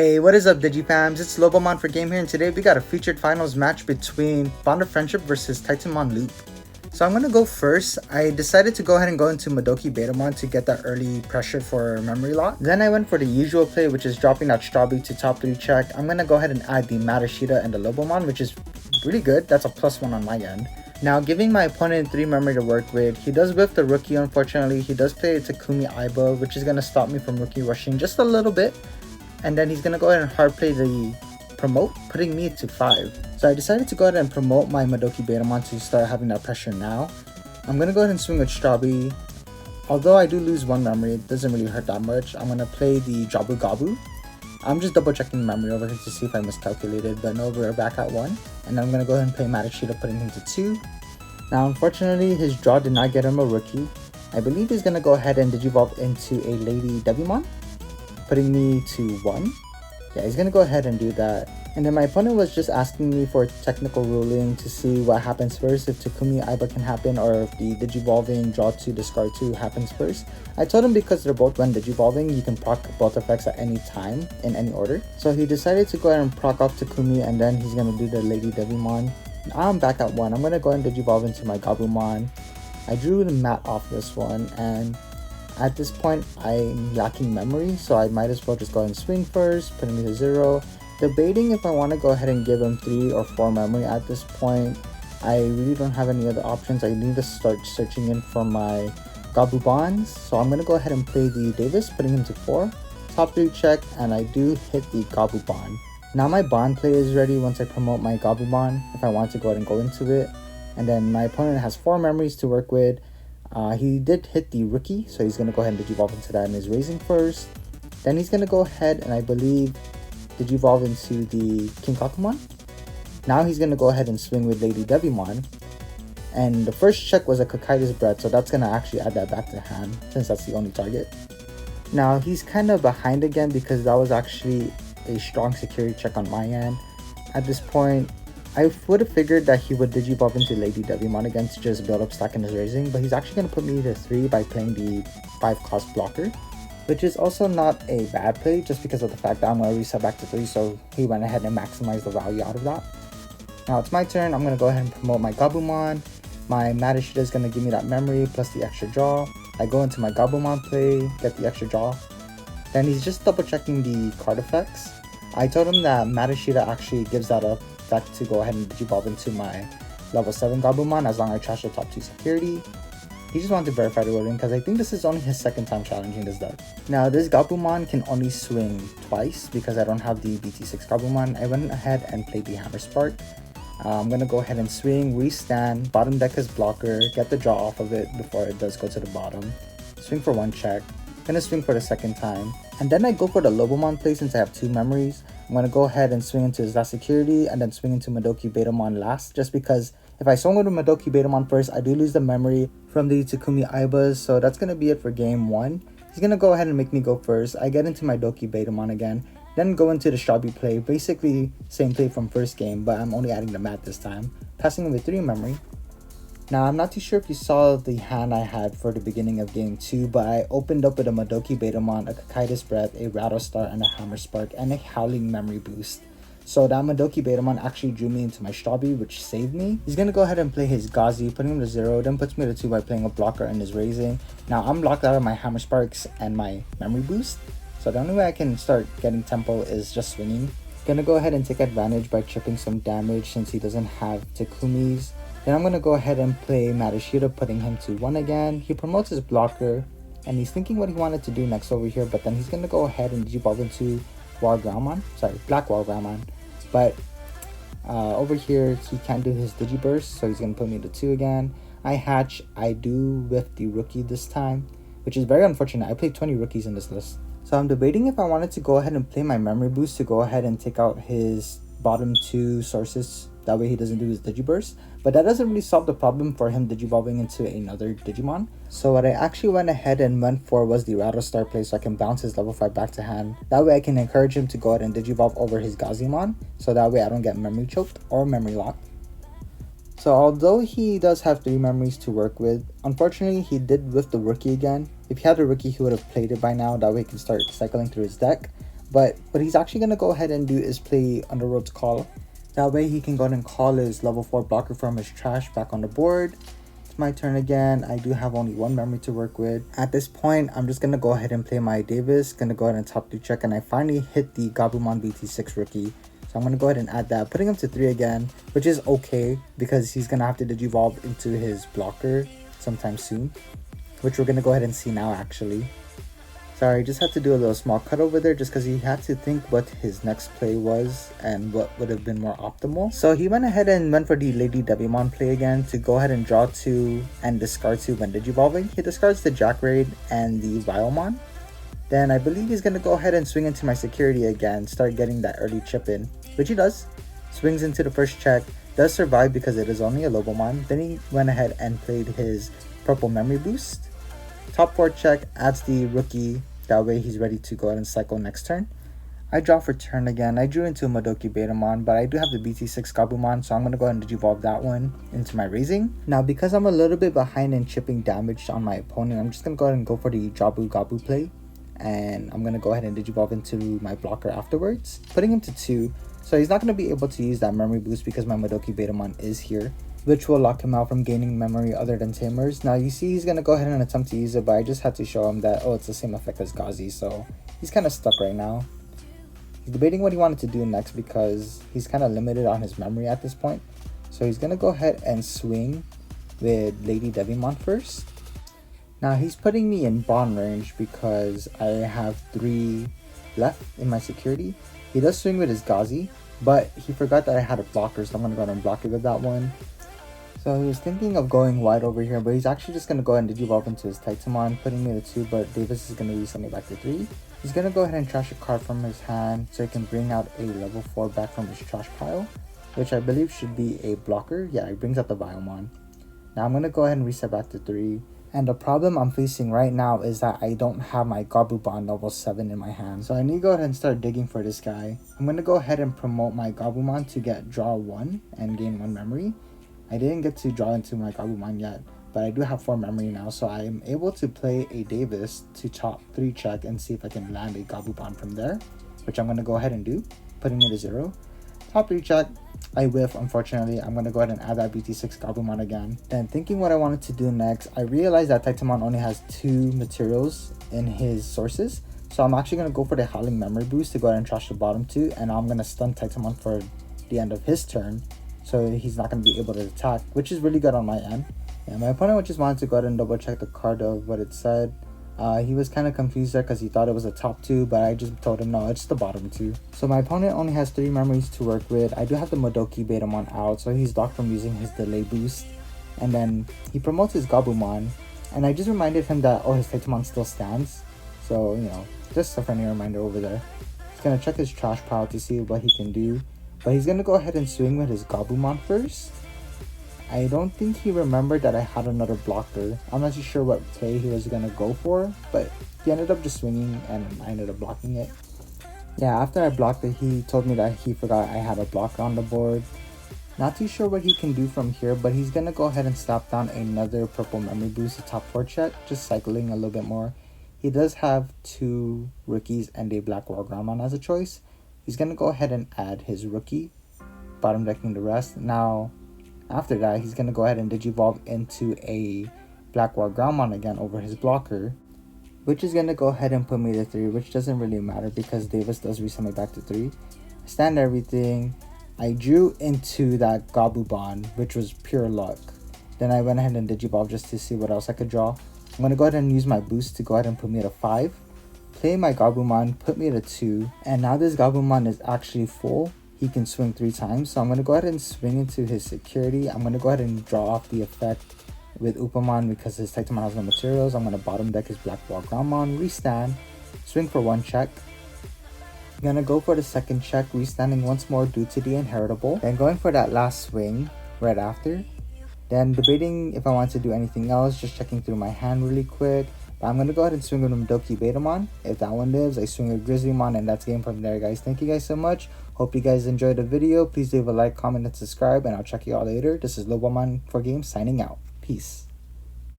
Hey, what is up, Digifams? It's Lobomon for Game here, and today we got a featured finals match between Bond of Friendship versus Titamon Loop. So I'm gonna go first. I decided to go ahead and go into Madoki Betamon to get that early pressure for memory lock. Then I went for the usual play, which is dropping that Strawberry to top 3 check. I'm gonna go ahead and add the Matashita and the Lobomon, which is really good. That's a +1 on my end. Now, giving my opponent 3 memory to work with, he does whiff the rookie, unfortunately. He does play a Takumi Aiba, which is gonna stop me from rookie rushing just a little bit. And then he's gonna go ahead and hard play the promote, putting me to 5. So I decided to go ahead and promote my Madoki Betamon to start having that pressure now. I'm gonna go ahead and swing with Strawberry. Although I do lose 1 memory, it doesn't really hurt that much. I'm gonna play the Jabu Gabu. I'm just double checking the memory over here to see if I miscalculated, but no, we're back at 1. And I'm gonna go ahead and play Matashita, putting him to 2. Now, unfortunately, his draw did not get him a rookie. I believe he's gonna go ahead and Digivolve into a Lady Devimon, putting me to 1. Yeah, he's gonna go ahead and do that. And then my opponent was just asking me for technical ruling to see what happens first, if Takumi Aiba can happen or if the Digivolving draw 2 discard 2 happens first. I told him because they're both when Digivolving, you can proc both effects at any time in any order. So he decided to go ahead and proc off Takumi, and then he's gonna do the Lady Devimon. Now I'm back at 1. I'm gonna go ahead and Digivolve into my Gabumon. I drew the mat off this one, and at this point, I'm lacking memory, so I might as well just go ahead and swing first, putting me to 0. Debating if I want to go ahead and give him 3 or 4 memory at this point. I really don't have any other options. I need to start searching in for my Gabu Bonds. So I'm going to go ahead and play the Davis, putting him to 4. Top 3 check, and I do hit the Gabu Bond. Now my Bond play is ready once I promote my Gabu Bond, if I want to go ahead and go into it. And then my opponent has 4 memories to work with. He did hit the rookie, so he's going to go ahead and Digivolve into that and is raising first. Then he's going to go ahead and I believe Digivolve into the King Kakumon. Now he's going to go ahead and swing with Lady Devimon. And the first check was a Kakaida's Breath, so that's going to actually add that back to hand since that's the only target. Now he's kind of behind again because that was actually a strong security check on my end. At this point, I would have figured that he would Digivolve into Lady Devimon again to just build up stack in his raising, but he's actually going to put me to 3 by playing the 5 cost blocker, which is also not a bad play just because of the fact that I'm going to reset back to 3, so he went ahead and maximized the value out of that. Now it's my turn. I'm going to go ahead and promote my Gabumon. My Matashita is going to give me that memory plus the extra draw. I go into my Gabumon play, get the extra draw. Then he's just double checking the card effects. I told him that Matashita actually gives that up to go ahead and Digivolve into my level 7 Gabumon as long as I trash the top 2 security. He just wanted to verify the ruling because I think this is only his 2nd time challenging this deck. Now this Gabumon can only swing twice because I don't have the BT6 Gabumon. I went ahead and played the Hammer Spark. I'm going to go ahead and swing, restand, bottom deck his blocker, get the draw off of it before it does go to the bottom. Swing for 1 check. Gonna swing for the 2nd time. And then I go for the Lobomon play since I have 2 memories. I'm gonna go ahead and swing into his last security and then swing into Madoki Betamon last, just because if I swing with Madoki Betamon first, I do lose the memory from the Takumi Aibas, so that's gonna be it for game 1. He's gonna go ahead and make me go first. I get into my Madoki Betamon again, then go into the Strawberry play, basically same play from first game, but I'm only adding the mat this time, passing him with 3 memory. Now, I'm not too sure if you saw the hand I had for the beginning of game 2, but I opened up with a Madoki Betamon, a Kakaida's Breath, a Rattlestar, and a Hammer Spark, and a Howling Memory Boost. So that Madoki Betamon actually drew me into my Strawberry, which saved me. He's going to go ahead and play his Gazi, putting him to 0, then puts me to 2 by playing a blocker and his raising. Now, I'm locked out of my Hammer Sparks and my Memory Boost, so the only way I can start getting tempo is just swinging. Gonna go ahead and take advantage by chipping some damage since he doesn't have Takumi's. Then I'm going to go ahead and play Matashita, putting him to 1 again. He promotes his blocker, and he's thinking what he wanted to do next over here, but then he's going to go ahead and Digivolve into Black Wall Groundmon. But over here, he can't do his Digiburst, so he's going to put me to 2 again. I hatch. I do with the rookie this time, which is very unfortunate. I played 20 rookies in this list. So I'm debating if I wanted to go ahead and play my Memory Boost to go ahead and take out his bottom 2 sources. That way he doesn't do his Digiburst. But that doesn't really solve the problem for him Digivolving into another Digimon. So what I actually went ahead and went for was the Rattlestar play so I can bounce his level 5 back to hand. That way I can encourage him to go ahead and Digivolve over his Gazimon. So that way I don't get memory choked or memory locked. So although he does have 3 memories to work with, unfortunately he did whiff the rookie again. If he had a rookie, he would have played it by now. That way he can start cycling through his deck. But what he's actually going to go ahead and do is play Underworld's Call. That way he can go ahead and call his level 4 blocker from his trash back on the board. It's my turn again. I do have only one memory to work with. At this point, I'm just going to go ahead and play my Davis. Going to go ahead and top 3 check, and I finally hit the Gabumon BT6 rookie. So I'm going to go ahead and add that, putting him to 3 again, which is okay because he's going to have to Digivolve into his blocker sometime soon, which we're going to go ahead and see now actually. Sorry, just had to do a little small cut over there just because he had to think what his next play was and what would have been more optimal. So he went ahead and went for the Lady Digimon play again to go ahead and draw 2 and discard 2 when Digivolving. He discards the Jack Raid and the Vilemon. Then I believe he's going to go ahead and swing into my security again, start getting that early chip in, which he does. Swings into the first check, does survive because it is only a Lobomon. Then he went ahead and played his purple memory boost. Top 4 check, adds the rookie. That way he's ready to go ahead and cycle next turn. I draw for turn again. I drew into a Madoki Betamon, but I do have the BT6 Gabumon, so I'm going to go ahead and Digivolve that one into my Raising. Now, because I'm a little bit behind in chipping damage on my opponent, I'm just going to go ahead and go for the Jabu Gabu play. And I'm going to go ahead and Digivolve into my blocker afterwards, putting him to 2. So he's not going to be able to use that memory boost because my Madoki Betamon is here, which will lock him out from gaining memory other than Tamers. Now you see he's going to go ahead and attempt to use it, but I just had to show him that, oh, it's the same effect as Gazi, so he's kind of stuck right now. He's debating what he wanted to do next because he's kind of limited on his memory at this point. So he's going to go ahead and swing with Lady Digimon first. Now he's putting me in bond range because I have 3 left in my security. He does swing with his Gazi, but he forgot that I had a blocker, so I'm going to go ahead and block it with that one. So he was thinking of going wide over here, but he's actually just going to go ahead and Digivolve into his Titamon, putting me to 2, but Davis is going to reset me back to 3. He's going to go ahead and trash a card from his hand so he can bring out a level 4 back from his trash pile, which I believe should be a blocker. Yeah, he brings out the Vilemon. Now I'm going to go ahead and reset back to 3. And the problem I'm facing right now is that I don't have my Gabumon level 7 in my hand. So I need to go ahead and start digging for this guy. I'm going to go ahead and promote my Gabumon to get draw 1 and gain 1 memory. I didn't get to draw into my Gabumon yet, but I do have 4 memory now, so I am able to play a Davis to top 3 check and see if I can land a Gabumon from there, which I'm going to go ahead and do, putting it to 0. Top 3 check, I whiff unfortunately. I'm going to go ahead and add that BT6 Gabumon again. Then thinking what I wanted to do next, I realized that Titamon only has 2 materials in his sources, so I'm actually going to go for the Howling Memory Boost to go ahead and trash the bottom 2, and I'm going to stun Titamon for the end of his turn, so he's not going to be able to attack, which is really good on my end. And my opponent just wanted to go ahead and double check the card of what it said. He was kind of confused there because he thought it was a top 2, but I just told him no, it's the bottom 2. So my opponent only has 3 memories to work with. I do have the Madoki Betamon out, so he's blocked from using his delay boost. And then he promotes his Gabumon, and I just reminded him that, oh, his Titamon still stands. So, you know, just a friendly reminder over there. He's going to check his trash pile to see what he can do. But he's going to go ahead and swing with his Gabumon first. I don't think he remembered that I had another blocker. I'm not too sure what play he was going to go for, but he ended up just swinging and I ended up blocking it. Yeah, after I blocked it, he told me that he forgot I had a blocker on the board. Not too sure what he can do from here, but he's going to go ahead and slap down another purple memory boost to top 4 check, just cycling a little bit more. He does have 2 rookies and a black Wargramon as a choice. He's going to go ahead and add his rookie, bottom decking the rest. Now, after that, he's going to go ahead and Digivolve into a Black Wargramon again over his blocker, which is going to go ahead and put me to 3, which doesn't really matter because Davis does reset me back to 3. I stand everything. I drew into that Gabumon, which was pure luck. Then I went ahead and Digivolve just to see what else I could draw. I'm going to go ahead and use my boost to go ahead and put me at a 5. Play my Gabumon, put me at a 2, and now this Gabumon is actually full. He can swing 3 times, so I'm going to go ahead and swing into his security. I'm going to go ahead and draw off the effect with Upamon because his Titamon has no materials. I'm going to bottom deck his Black Wargramon, restand, swing for 1 check. I'm going to go for the second check, restanding once more due to the inheritable. Then going for that last swing right after. Then debating if I want to do anything else, just checking through my hand really quick. But I'm going to go ahead and swing with Madoki Betamon. If that one lives, I swing with Grizzlymon, and that's game from there, guys. Thank you guys so much. Hope you guys enjoyed the video. Please leave a like, comment, and subscribe, and I'll check you all later. This is Lobomon for Games signing out. Peace.